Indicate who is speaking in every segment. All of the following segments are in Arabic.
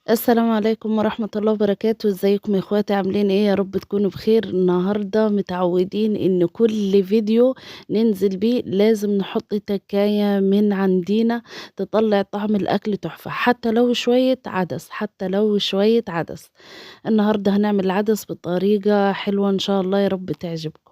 Speaker 1: السلام عليكم ورحمة الله وبركاته، إزيكم يا اخواتي عاملين إيه؟ يا رب تكونوا بخير. النهارده متعودين إن كل فيديو ننزل بيه لازم نحط تكاية من عندينا تطلّع طعم الأكل تحفة، حتى لو شوية عدس، حتى لو شوية عدس. النهارده هنعمل العدس بطريقة حلوة إن شاء الله يا رب تعجبكم.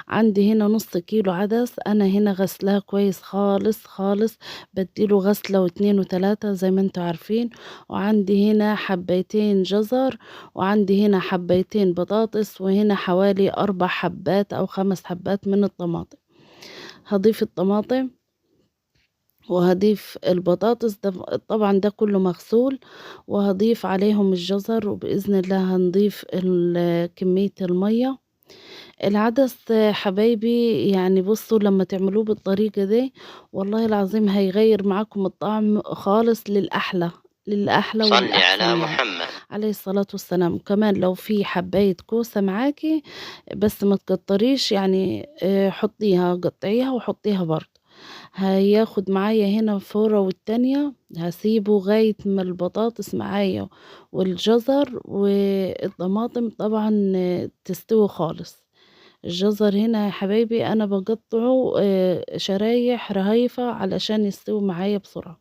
Speaker 1: عندي هنا نُص كيلو عدس، أنا هنا غاسلاه كويس خالص، خالص، بادّي له غسلة و2 و3 زي ما أنتم عارفين، وعندي هنا حبّايتين جزر، وعندي هنا حبّايتين بطاطس، وهنا حوالي 4 حبّات أو 5 حبّات من الطماطم. هاضيف الطماطم وهاضيف البطاطس طبعًا ده كلّه مغسول، وهاضيف عليهم الجزر، وبإذن الله هنضيف كمية المَيّة. العدس حبايبي يعني بُصّوا لمّا تعملوه بالطريقة دي والله العظيم هيغيّر معاكم الطعم خالص للأحلى، للأحلى
Speaker 2: صَلِّ
Speaker 1: والأحسن
Speaker 2: على
Speaker 1: يعني،
Speaker 2: محمد.
Speaker 1: عليه الصلاة والسلام. وكمان لو في حباية كوسة معاكِ بس ما تكتّريش يعني حطّيها، قطّعيها وحطّيها برضه. هياخد معايا هنا الفورة والتانية، هاسيبه لغاية ما البطاطس معايا والجزر والطماطم طبعًا تستوي خالص. الجزر هنا يا حبايبي أنا باقطّعه شرايح رهيفة علشان يستوي معايا بسرعة.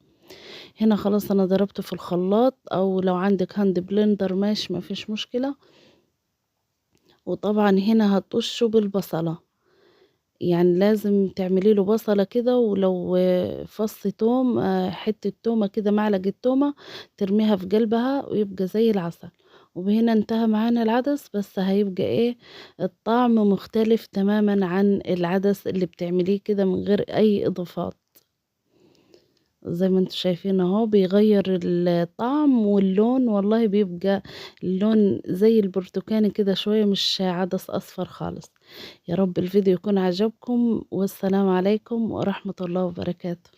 Speaker 1: هنا خلاص أنا ضربته في الخلاط أو لو عندِك hand blender ماشي ما فيش مشكلة، وطبعًا هنا هاطُشّه بالبصلة. يعني لازم تعملي له بصلة كده ولو فص توم حتّة تومة كده معلقة تومة ترميها في قلبها ويبقى زي العسل. وبهنا انتهى معانا العدس، بس هيبقى إيه، الطعم مختلف تمامًا عن العدس اللي بتعمليه كده من غير أي إضافات. زي ما أنتم شايفين أهو بيغيّر الطعم واللون، والله بيبقى اللون زي البرتقاني كده شوية مش عدس أصفر خالص. يا رب الفيديو يكون عجبكم، والسلام عليكم ورحمة الله وبركاته.